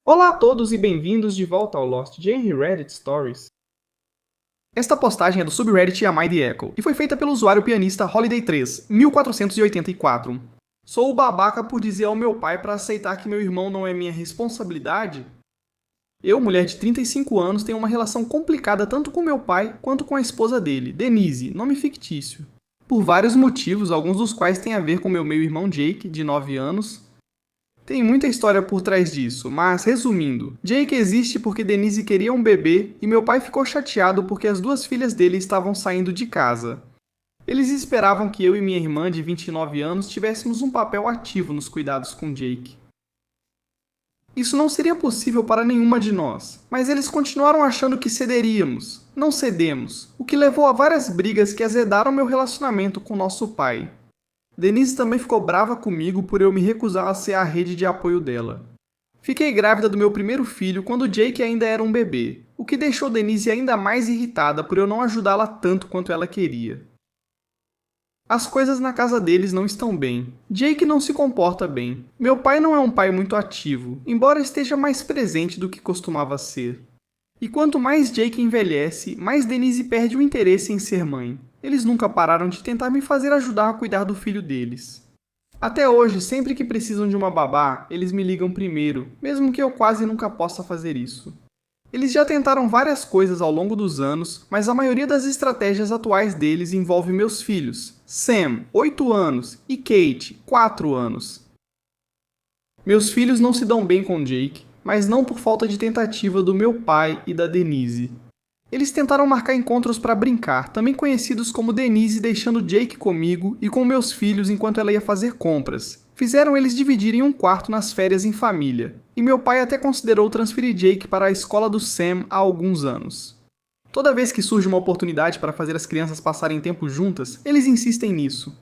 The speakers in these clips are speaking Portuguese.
Olá a todos e bem-vindos de volta ao Lost Jane Reddit Stories. Esta postagem é do subreddit Am I the Echo e foi feita pelo usuário pianista Holiday3, 1484. Sou o babaca por dizer ao meu pai para aceitar que meu irmão não é minha responsabilidade? Eu, mulher de 35 anos, tenho uma relação complicada tanto com meu pai quanto com a esposa dele, Denise, nome fictício. Por vários motivos, alguns dos quais têm a ver com meu meio-irmão Jake, de 9 anos. Tem muita história por trás disso, mas resumindo, Jake existe porque Denise queria um bebê e meu pai ficou chateado porque as duas filhas dele estavam saindo de casa. Eles esperavam que eu e minha irmã de 29 anos tivéssemos um papel ativo nos cuidados com Jake. Isso não seria possível para nenhuma de nós, mas eles continuaram achando que cederíamos. Não cedemos, o que levou a várias brigas que azedaram meu relacionamento com nosso pai. Denise também ficou brava comigo por eu me recusar a ser a rede de apoio dela. Fiquei grávida do meu primeiro filho quando Jake ainda era um bebê, o que deixou Denise ainda mais irritada por eu não ajudá-la tanto quanto ela queria. As coisas na casa deles não estão bem. Jake não se comporta bem. Meu pai não é um pai muito ativo, embora esteja mais presente do que costumava ser. E quanto mais Jake envelhece, mais Denise perde o interesse em ser mãe. Eles nunca pararam de tentar me fazer ajudar a cuidar do filho deles. Até hoje, sempre que precisam de uma babá, eles me ligam primeiro, mesmo que eu quase nunca possa fazer isso. Eles já tentaram várias coisas ao longo dos anos, mas a maioria das estratégias atuais deles envolve meus filhos, Sam, 8 anos, e Kate, 4 anos. Meus filhos não se dão bem com Jake, mas não por falta de tentativa do meu pai e da Denise. Eles tentaram marcar encontros para brincar, também conhecidos como Denise deixando Jake comigo e com meus filhos enquanto ela ia fazer compras. Fizeram eles dividirem um quarto nas férias em família, e meu pai até considerou transferir Jake para a escola do Sam há alguns anos. Toda vez que surge uma oportunidade para fazer as crianças passarem tempo juntas, eles insistem nisso.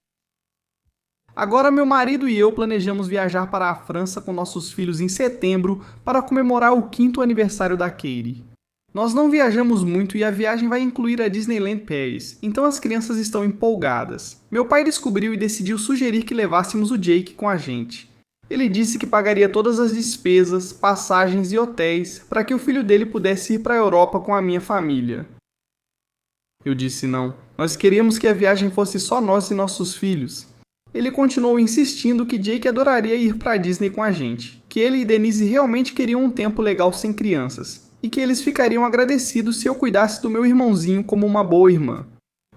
Agora meu marido e eu planejamos viajar para a França com nossos filhos em setembro para comemorar o 5º aniversário da Katie. Nós não viajamos muito e a viagem vai incluir a Disneyland Paris, então as crianças estão empolgadas. Meu pai descobriu e decidiu sugerir que levássemos o Jake com a gente. Ele disse que pagaria todas as despesas, passagens e hotéis para que o filho dele pudesse ir para a Europa com a minha família. Eu disse não. Nós queríamos que a viagem fosse só nós e nossos filhos. Ele continuou insistindo que Jake adoraria ir para a Disney com a gente, que ele e Denise realmente queriam um tempo legal sem crianças, e que eles ficariam agradecidos se eu cuidasse do meu irmãozinho como uma boa irmã.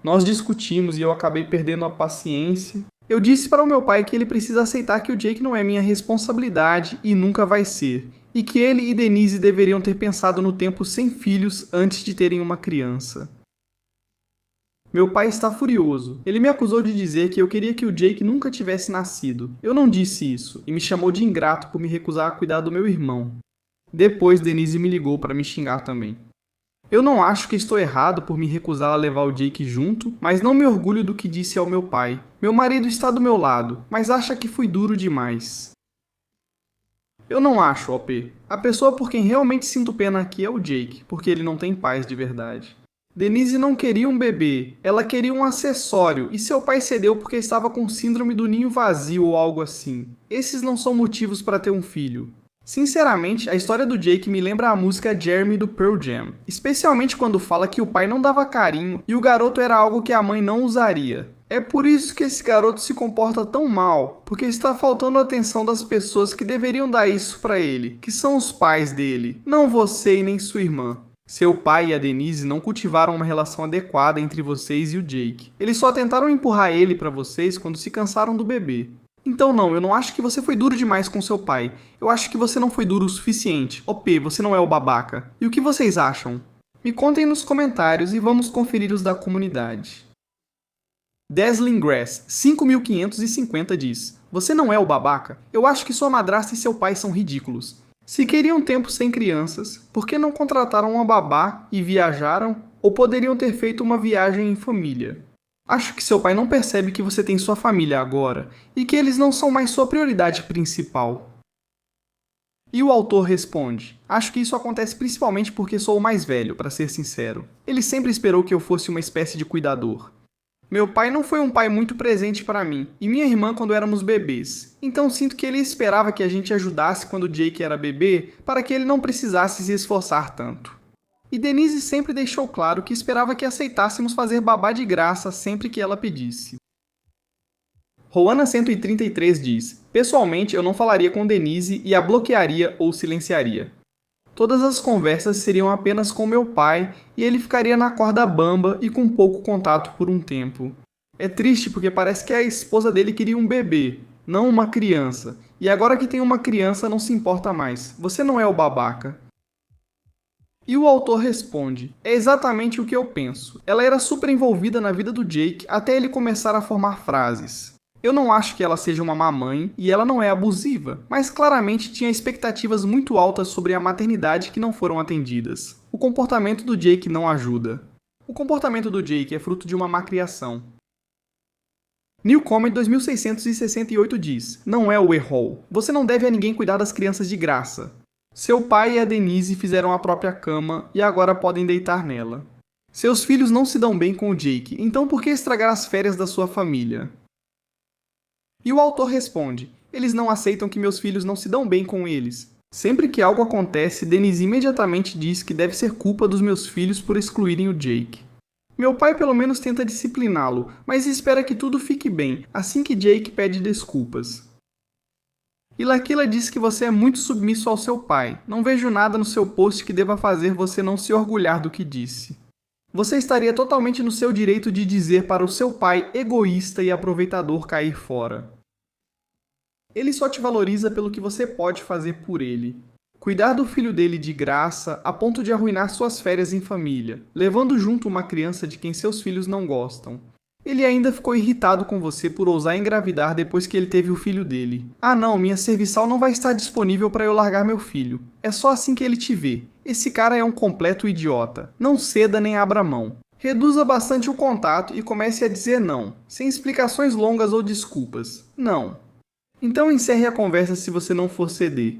Nós discutimos e eu acabei perdendo a paciência. Eu disse para o meu pai que ele precisa aceitar que o Jake não é minha responsabilidade e nunca vai ser, e que ele e Denise deveriam ter pensado no tempo sem filhos antes de terem uma criança. Meu pai está furioso. Ele me acusou de dizer que eu queria que o Jake nunca tivesse nascido. Eu não disse isso, e me chamou de ingrato por me recusar a cuidar do meu irmão. Depois, Denise me ligou para me xingar também. Eu não acho que estou errado por me recusar a levar o Jake junto, mas não me orgulho do que disse ao meu pai. Meu marido está do meu lado, mas acha que fui duro demais. Eu não acho, OP. A pessoa por quem realmente sinto pena aqui é o Jake, porque ele não tem pais de verdade. Denise não queria um bebê, ela queria um acessório, e seu pai cedeu porque estava com síndrome do ninho vazio ou algo assim. Esses não são motivos para ter um filho. Sinceramente, a história do Jake me lembra a música Jeremy do Pearl Jam, especialmente quando fala que o pai não dava carinho e o garoto era algo que a mãe não usaria. É por isso que esse garoto se comporta tão mal, porque está faltando a atenção das pessoas que deveriam dar isso para ele, que são os pais dele, não você e nem sua irmã. Seu pai e a Denise não cultivaram uma relação adequada entre vocês e o Jake. Eles só tentaram empurrar ele para vocês quando se cansaram do bebê. Então não, eu não acho que você foi duro demais com seu pai. Eu acho que você não foi duro o suficiente. OP, você não é o babaca. E o que vocês acham? Me contem nos comentários e vamos conferir os da comunidade. Dazzling Grass, 5550 diz: Você não é o babaca? Eu acho que sua madrasta e seu pai são ridículos. Se queriam tempo sem crianças, por que não contrataram uma babá e viajaram? Ou poderiam ter feito uma viagem em família? Acho que seu pai não percebe que você tem sua família agora e que eles não são mais sua prioridade principal. E o autor responde: Acho que isso acontece principalmente porque sou o mais velho, para ser sincero. Ele sempre esperou que eu fosse uma espécie de cuidador. Meu pai não foi um pai muito presente para mim, e minha irmã quando éramos bebês. Então sinto que ele esperava que a gente ajudasse quando Jake era bebê, para que ele não precisasse se esforçar tanto. E Denise sempre deixou claro que esperava que aceitássemos fazer babá de graça sempre que ela pedisse. Roana 133 diz: pessoalmente eu não falaria com Denise e a bloquearia ou silenciaria. Todas as conversas seriam apenas com meu pai e ele ficaria na corda bamba e com pouco contato por um tempo. É triste porque parece que a esposa dele queria um bebê, não uma criança. E agora que tem uma criança não se importa mais. Você não é o babaca. E o autor responde: é exatamente o que eu penso. Ela era super envolvida na vida do Jake até ele começar a formar frases. Eu não acho que ela seja uma mamãe e ela não é abusiva, mas claramente tinha expectativas muito altas sobre a maternidade que não foram atendidas. O comportamento do Jake não ajuda. O comportamento do Jake é fruto de uma má criação. New Comment 2668 diz: não é o errol. Você não deve a ninguém cuidar das crianças de graça. Seu pai e a Denise fizeram a própria cama e agora podem deitar nela. Seus filhos não se dão bem com o Jake, então por que estragar as férias da sua família? E o autor responde: eles não aceitam que meus filhos não se dão bem com eles. Sempre que algo acontece, Denise imediatamente diz que deve ser culpa dos meus filhos por excluírem o Jake. Meu pai pelo menos tenta discipliná-lo, mas espera que tudo fique bem assim que Jake pede desculpas. E Lakila diz que você é muito submisso ao seu pai. Não vejo nada no seu post que deva fazer você não se orgulhar do que disse. Você estaria totalmente no seu direito de dizer para o seu pai egoísta e aproveitador cair fora. Ele só te valoriza pelo que você pode fazer por ele. Cuidar do filho dele de graça a ponto de arruinar suas férias em família, levando junto uma criança de quem seus filhos não gostam. Ele ainda ficou irritado com você por ousar engravidar depois que ele teve o filho dele. Ah não, minha serviçal não vai estar disponível para eu largar meu filho. É só assim que ele te vê. Esse cara é um completo idiota. Não ceda nem abra mão. Reduza bastante o contato e comece a dizer não, sem explicações longas ou desculpas. Não. Então encerre a conversa se você não for ceder.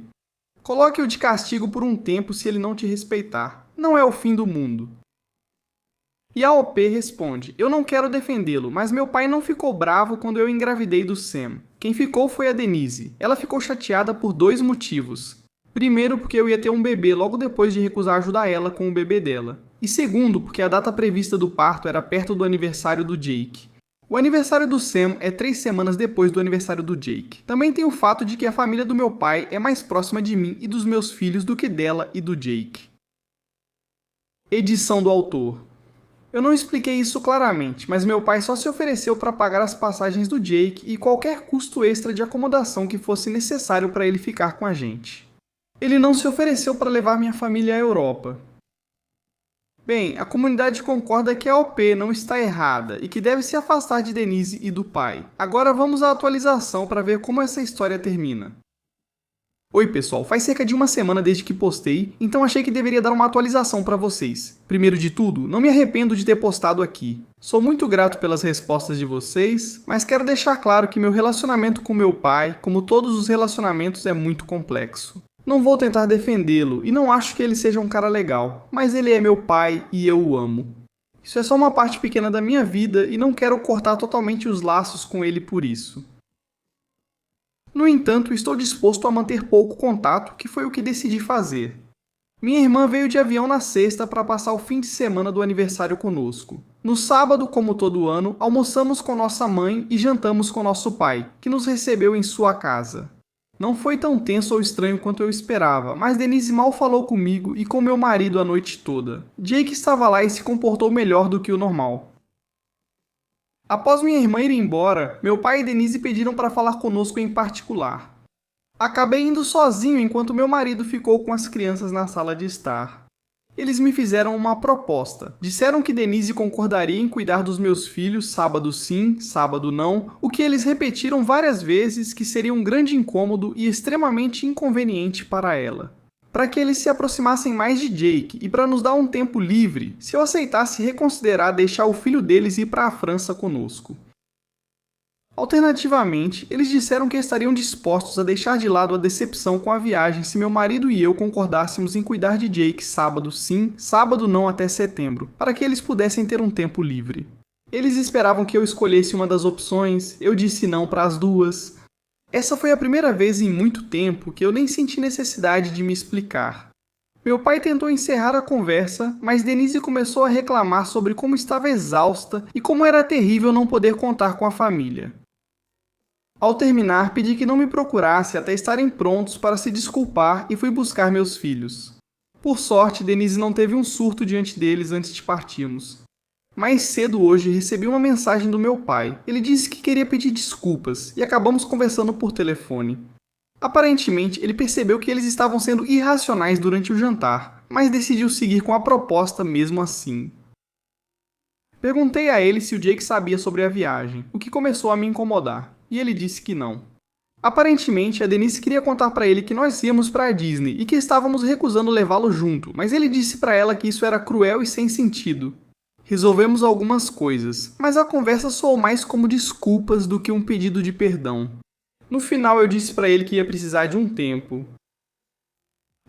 Coloque-o de castigo por um tempo se ele não te respeitar. Não é o fim do mundo. E a OP responde: eu não quero defendê-lo, mas meu pai não ficou bravo quando eu engravidei do Sam. Quem ficou foi a Denise. Ela ficou chateada por 2 motivos. Primeiro, porque eu ia ter um bebê logo depois de recusar ajudar ela com o bebê dela. E segundo, porque a data prevista do parto era perto do aniversário do Jake. O aniversário do Sam é 3 semanas depois do aniversário do Jake. Também tem o fato de que a família do meu pai é mais próxima de mim e dos meus filhos do que dela e do Jake. Edição do autor. Eu não expliquei isso claramente, mas meu pai só se ofereceu para pagar as passagens do Jake e qualquer custo extra de acomodação que fosse necessário para ele ficar com a gente. Ele não se ofereceu para levar minha família à Europa. Bem, a comunidade concorda que a OP não está errada e que deve se afastar de Denise e do pai. Agora vamos à atualização para ver como essa história termina. Oi pessoal, faz cerca de uma semana desde que postei, então achei que deveria dar uma atualização para vocês. Primeiro de tudo, não me arrependo de ter postado aqui. Sou muito grato pelas respostas de vocês, mas quero deixar claro que meu relacionamento com meu pai, como todos os relacionamentos, é muito complexo. Não vou tentar defendê-lo e não acho que ele seja um cara legal, mas ele é meu pai e eu o amo. Isso é só uma parte pequena da minha vida e não quero cortar totalmente os laços com ele por isso. No entanto, estou disposto a manter pouco contato, que foi o que decidi fazer. Minha irmã veio de avião na sexta para passar o fim de semana do aniversário conosco. No sábado, como todo ano, almoçamos com nossa mãe e jantamos com nosso pai, que nos recebeu em sua casa. Não foi tão tenso ou estranho quanto eu esperava, mas Denise mal falou comigo e com meu marido a noite toda. Jake estava lá e se comportou melhor do que o normal. Após minha irmã ir embora, meu pai e Denise pediram para falar conosco em particular. Acabei indo sozinho enquanto meu marido ficou com as crianças na sala de estar. Eles me fizeram uma proposta. Disseram que Denise concordaria em cuidar dos meus filhos sábado sim, sábado não, o que eles repetiram várias vezes que seria um grande incômodo e extremamente inconveniente para ela. Para que eles se aproximassem mais de Jake e para nos dar um tempo livre, se eu aceitasse reconsiderar deixar o filho deles ir para a França conosco. Alternativamente, eles disseram que estariam dispostos a deixar de lado a decepção com a viagem se meu marido e eu concordássemos em cuidar de Jake sábado sim, sábado não até setembro, para que eles pudessem ter um tempo livre. Eles esperavam que eu escolhesse uma das opções, eu disse não para as duas. Essa foi a primeira vez em muito tempo que eu nem senti necessidade de me explicar. Meu pai tentou encerrar a conversa, mas Denise começou a reclamar sobre como estava exausta e como era terrível não poder contar com a família. Ao terminar, pedi que não me procurasse até estarem prontos para se desculpar e fui buscar meus filhos. Por sorte, Denise não teve um surto diante deles antes de partirmos. Mais cedo hoje recebi uma mensagem do meu pai. Ele disse que queria pedir desculpas e acabamos conversando por telefone. Aparentemente, ele percebeu que eles estavam sendo irracionais durante o jantar, mas decidiu seguir com a proposta mesmo assim. Perguntei a ele se o Jake sabia sobre a viagem, o que começou a me incomodar, e ele disse que não. Aparentemente, a Denise queria contar para ele que nós íamos para a Disney e que estávamos recusando levá-lo junto, mas ele disse para ela que isso era cruel e sem sentido. Resolvemos algumas coisas, mas a conversa soou mais como desculpas do que um pedido de perdão. No final, eu disse para ele que ia precisar de um tempo.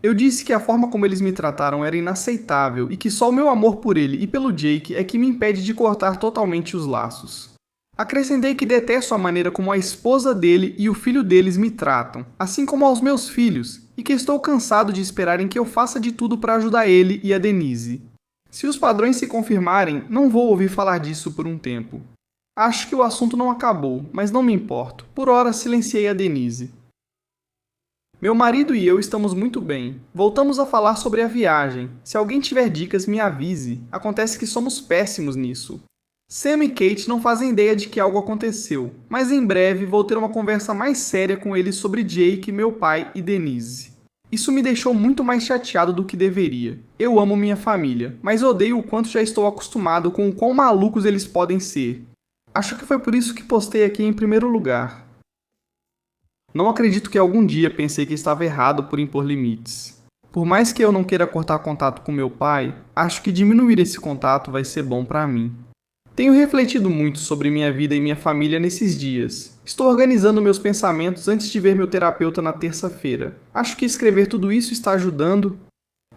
Eu disse que a forma como eles me trataram era inaceitável e que só o meu amor por ele e pelo Jake é que me impede de cortar totalmente os laços. Acrescentei que detesto a maneira como a esposa dele e o filho deles me tratam, assim como aos meus filhos, e que estou cansado de esperarem que eu faça de tudo para ajudar ele e a Denise. Se os padrões se confirmarem, não vou ouvir falar disso por um tempo. Acho que o assunto não acabou, mas não me importo. Por hora, silenciei a Denise. Meu marido e eu estamos muito bem. Voltamos a falar sobre a viagem. Se alguém tiver dicas, me avise. Acontece que somos péssimos nisso. Sam e Kate não fazem ideia de que algo aconteceu, mas em breve vou ter uma conversa mais séria com eles sobre Jake, meu pai e Denise. Isso me deixou muito mais chateado do que deveria. Eu amo minha família, mas odeio o quanto já estou acostumado com o quão malucos eles podem ser. Acho que foi por isso que postei aqui em primeiro lugar. Não acredito que algum dia pensei que estava errado por impor limites. Por mais que eu não queira cortar contato com meu pai, acho que diminuir esse contato vai ser bom para mim. Tenho refletido muito sobre minha vida e minha família nesses dias. Estou organizando meus pensamentos antes de ver meu terapeuta na terça-feira. Acho que escrever tudo isso está ajudando.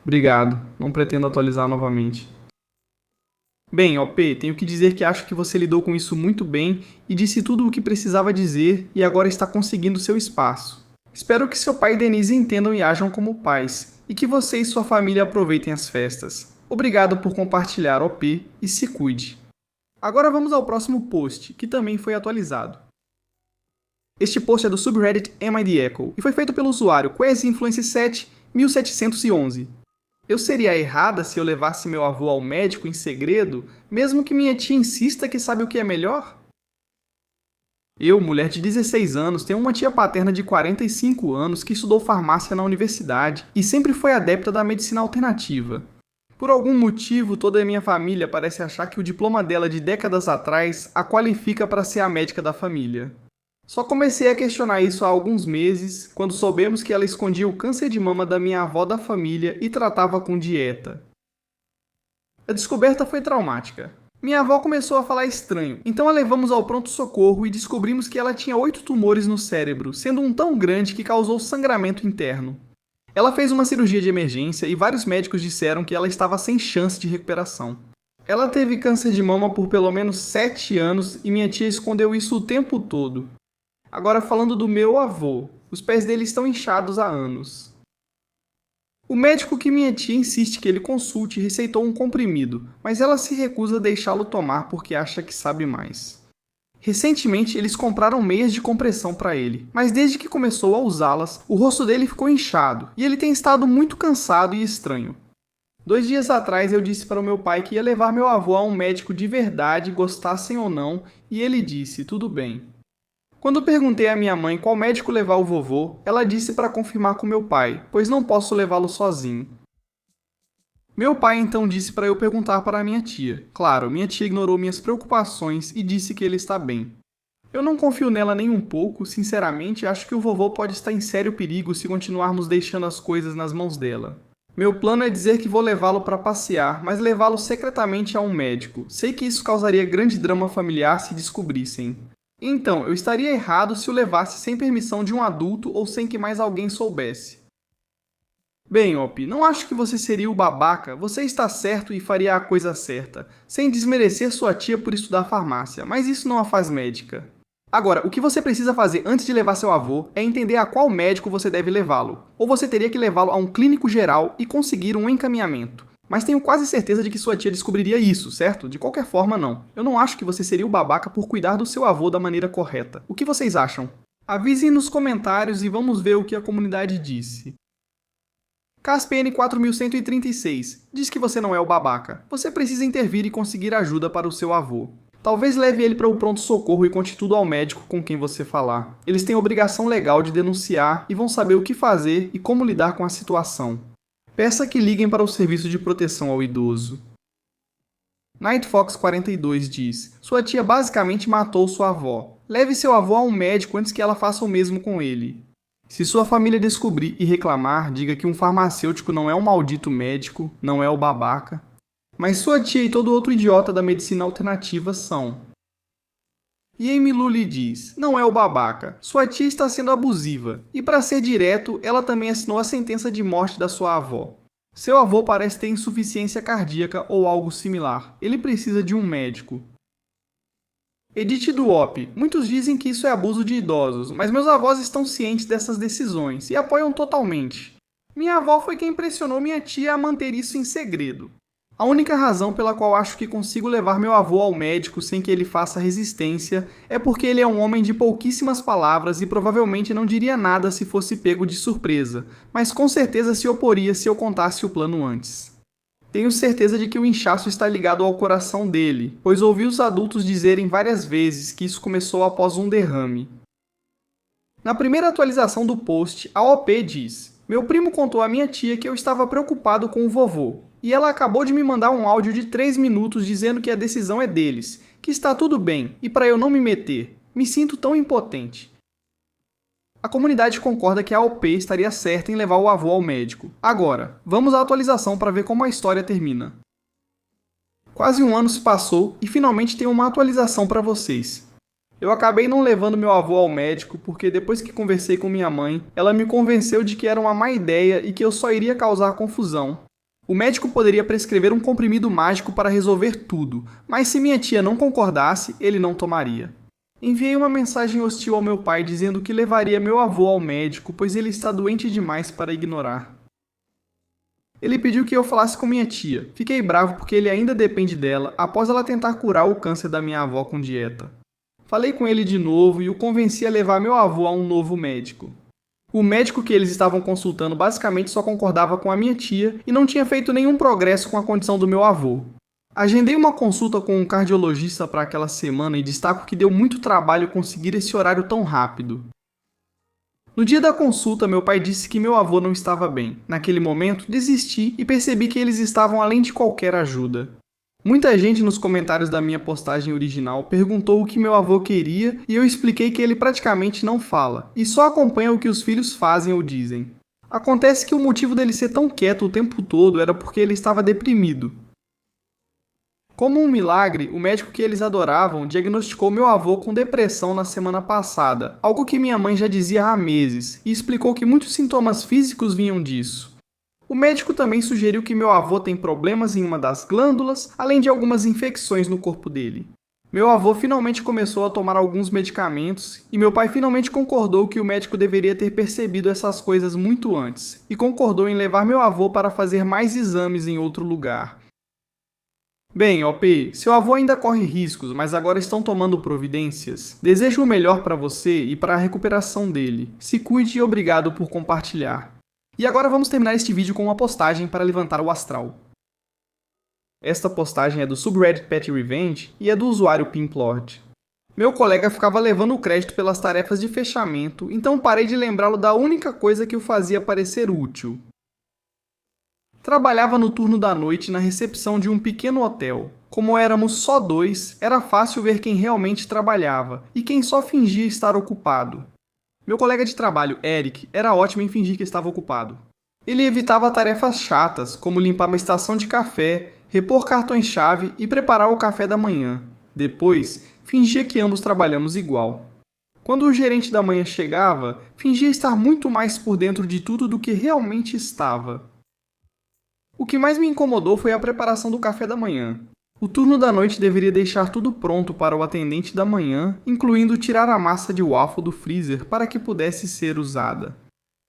Obrigado, não pretendo atualizar novamente. Bem, OP, tenho que dizer que acho que você lidou com isso muito bem e disse tudo o que precisava dizer e agora está conseguindo seu espaço. Espero que seu pai e Denise entendam e ajam como pais, e que você e sua família aproveitem as festas. Obrigado por compartilhar, OP, e se cuide. Agora vamos ao próximo post, que também foi atualizado. Este post é do subreddit Am I the Echo e foi feito pelo usuário QuasyInfluence7 1711. Eu seria errada se eu levasse meu avô ao médico em segredo, mesmo que minha tia insista que sabe o que é melhor? Eu, mulher de 16 anos, tenho uma tia paterna de 45 anos que estudou farmácia na universidade e sempre foi adepta da medicina alternativa. Por algum motivo, toda a minha família parece achar que o diploma dela de décadas atrás a qualifica para ser a médica da família. Só comecei a questionar isso há alguns meses, quando soubemos que ela escondia o câncer de mama da minha avó da família e tratava com dieta. A descoberta foi traumática. Minha avó começou a falar estranho, então a levamos ao pronto-socorro e descobrimos que ela tinha 8 tumores no cérebro, sendo um tão grande que causou sangramento interno. Ela fez uma cirurgia de emergência e vários médicos disseram que ela estava sem chance de recuperação. Ela teve câncer de mama por pelo menos 7 anos e minha tia escondeu isso o tempo todo. Agora falando do meu avô, os pés dele estão inchados há anos. O médico que minha tia insiste que ele consulte receitou um comprimido, mas ela se recusa a deixá-lo tomar porque acha que sabe mais. Recentemente, eles compraram meias de compressão para ele, mas desde que começou a usá-las, o rosto dele ficou inchado e ele tem estado muito cansado e estranho. 2 dias atrás eu disse para o meu pai que ia levar meu avô a um médico de verdade, gostassem ou não, e ele disse, tudo bem. Quando perguntei à minha mãe qual médico levar o vovô, ela disse para confirmar com meu pai, pois não posso levá-lo sozinho. Meu pai então disse para eu perguntar para a minha tia. Claro, minha tia ignorou minhas preocupações e disse que ele está bem. Eu não confio nela nem um pouco, sinceramente acho que o vovô pode estar em sério perigo se continuarmos deixando as coisas nas mãos dela. Meu plano é dizer que vou levá-lo para passear, mas levá-lo secretamente a um médico. Sei que isso causaria grande drama familiar se descobrissem. Então, eu estaria errado se o levasse sem permissão de um adulto ou sem que mais alguém soubesse. Bem, Op, não acho que você seria o babaca, você está certo e faria a coisa certa, sem desmerecer sua tia por estudar farmácia, mas isso não a faz médica. Agora, o que você precisa fazer antes de levar seu avô é entender a qual médico você deve levá-lo, ou você teria que levá-lo a um clínico geral e conseguir um encaminhamento. Mas tenho quase certeza de que sua tia descobriria isso, certo? De qualquer forma, não. Eu não acho que você seria o babaca por cuidar do seu avô da maneira correta. O que vocês acham? Avisem nos comentários e vamos ver o que a comunidade disse. CASPN 4136 diz que você não é o babaca. Você precisa intervir e conseguir ajuda para o seu avô. Talvez leve ele para o pronto-socorro e conte tudo ao médico com quem você falar. Eles têm obrigação legal de denunciar e vão saber o que fazer e como lidar com a situação. Peça que liguem para o serviço de proteção ao idoso. Nightfox 42 diz: sua tia basicamente matou sua avó. Leve seu avô a um médico antes que ela faça o mesmo com ele. Se sua família descobrir e reclamar, diga que um farmacêutico não é um maldito médico, não é o babaca. Mas sua tia e todo outro idiota da medicina alternativa são. E Amy Lully diz: não é o babaca, sua tia está sendo abusiva. E para ser direto, ela também assinou a sentença de morte da sua avó. Seu avô parece ter insuficiência cardíaca ou algo similar. Ele precisa de um médico. Edith Duop: muitos dizem que isso é abuso de idosos, mas meus avós estão cientes dessas decisões e apoiam totalmente. Minha avó foi quem pressionou minha tia a manter isso em segredo. A única razão pela qual acho que consigo levar meu avô ao médico sem que ele faça resistência é porque ele é um homem de pouquíssimas palavras e provavelmente não diria nada se fosse pego de surpresa, mas com certeza se oporia se eu contasse o plano antes. Tenho certeza de que o inchaço está ligado ao coração dele, pois ouvi os adultos dizerem várias vezes que isso começou após um derrame. Na primeira atualização do post, a OP diz: meu primo contou à minha tia que eu estava preocupado com o vovô, e ela acabou de me mandar um áudio de 3 minutos dizendo que a decisão é deles, que está tudo bem, e para eu não me meter. Me sinto tão impotente. A comunidade concorda que a OP estaria certa em levar o avô ao médico. Agora, vamos à atualização para ver como a história termina. Quase um ano se passou e finalmente tenho uma atualização para vocês. Eu acabei não levando meu avô ao médico porque depois que conversei com minha mãe, ela me convenceu de que era uma má ideia e que eu só iria causar confusão. O médico poderia prescrever um comprimido mágico para resolver tudo, mas se minha tia não concordasse, ele não tomaria. Enviei uma mensagem hostil ao meu pai dizendo que levaria meu avô ao médico, pois ele está doente demais para ignorar. Ele pediu que eu falasse com minha tia. Fiquei bravo porque ele ainda depende dela após ela tentar curar o câncer da minha avó com dieta. Falei com ele de novo e o convenci a levar meu avô a um novo médico. O médico que eles estavam consultando basicamente só concordava com a minha tia e não tinha feito nenhum progresso com a condição do meu avô. Agendei uma consulta com um cardiologista para aquela semana e destaco que deu muito trabalho conseguir esse horário tão rápido. No dia da consulta, meu pai disse que meu avô não estava bem. Naquele momento, desisti e percebi que eles estavam além de qualquer ajuda. Muita gente nos comentários da minha postagem original perguntou o que meu avô queria e eu expliquei que ele praticamente não fala, e só acompanha o que os filhos fazem ou dizem. Acontece que o motivo dele ser tão quieto o tempo todo era porque ele estava deprimido. Como um milagre, o médico que eles adoravam diagnosticou meu avô com depressão na semana passada, algo que minha mãe já dizia há meses, e explicou que muitos sintomas físicos vinham disso. O médico também sugeriu que meu avô tem problemas em uma das glândulas, além de algumas infecções no corpo dele. Meu avô finalmente começou a tomar alguns medicamentos, e meu pai finalmente concordou que o médico deveria ter percebido essas coisas muito antes, e concordou em levar meu avô para fazer mais exames em outro lugar. Bem, OP, seu avô ainda corre riscos, mas agora estão tomando providências. Desejo o melhor para você e para a recuperação dele. Se cuide e obrigado por compartilhar. E agora vamos terminar este vídeo com uma postagem para levantar o astral. Esta postagem é do subreddit Pet Revenge e é do usuário Pimplord. Meu colega ficava levando o crédito pelas tarefas de fechamento, então parei de lembrá-lo da única coisa que o fazia parecer útil. Trabalhava no turno da noite na recepção de um pequeno hotel. Como éramos só 2, era fácil ver quem realmente trabalhava e quem só fingia estar ocupado. Meu colega de trabalho, Eric, era ótimo em fingir que estava ocupado. Ele evitava tarefas chatas, como limpar uma estação de café, repor cartões-chave e preparar o café da manhã. Depois, fingia que ambos trabalhamos igual. Quando o gerente da manhã chegava, fingia estar muito mais por dentro de tudo do que realmente estava. O que mais me incomodou foi a preparação do café da manhã. O turno da noite deveria deixar tudo pronto para o atendente da manhã, incluindo tirar a massa de waffle do freezer para que pudesse ser usada.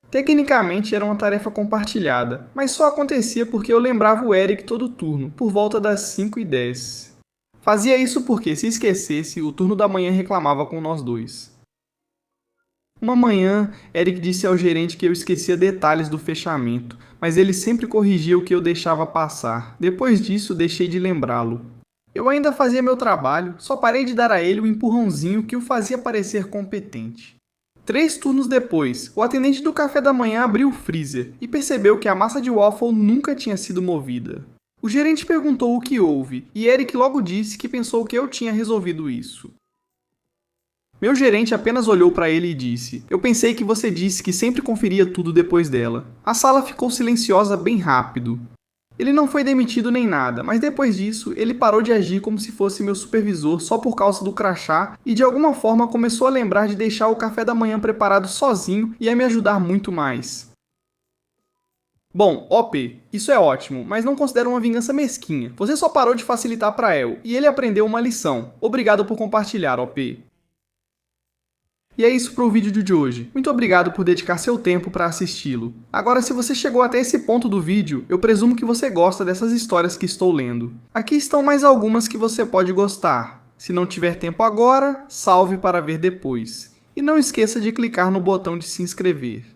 Tecnicamente era uma tarefa compartilhada, mas só acontecia porque eu lembrava o Eric todo turno, por volta das 5h10. Fazia isso porque, se esquecesse, o turno da manhã reclamava com nós dois. Uma manhã, Eric disse ao gerente que eu esquecia detalhes do fechamento, mas ele sempre corrigia o que eu deixava passar. Depois disso, deixei de lembrá-lo. Eu ainda fazia meu trabalho, só parei de dar a ele o empurrãozinho que o fazia parecer competente. 3 turnos depois, o atendente do café da manhã abriu o freezer e percebeu que a massa de waffle nunca tinha sido movida. O gerente perguntou o que houve, e Eric logo disse que pensou que eu tinha resolvido isso. Meu gerente apenas olhou para ele e disse: "Eu pensei que você disse que sempre conferia tudo depois dela." A sala ficou silenciosa bem rápido. Ele não foi demitido nem nada, mas depois disso, ele parou de agir como se fosse meu supervisor só por causa do crachá e de alguma forma começou a lembrar de deixar o café da manhã preparado sozinho e a me ajudar muito mais. Bom, OP, isso é ótimo, mas não considero uma vingança mesquinha. Você só parou de facilitar para El, e ele aprendeu uma lição. Obrigado por compartilhar, OP. E é isso para o vídeo de hoje. Muito obrigado por dedicar seu tempo para assisti-lo. Agora, se você chegou até esse ponto do vídeo, eu presumo que você gosta dessas histórias que estou lendo. Aqui estão mais algumas que você pode gostar. Se não tiver tempo agora, salve para ver depois. E não esqueça de clicar no botão de se inscrever.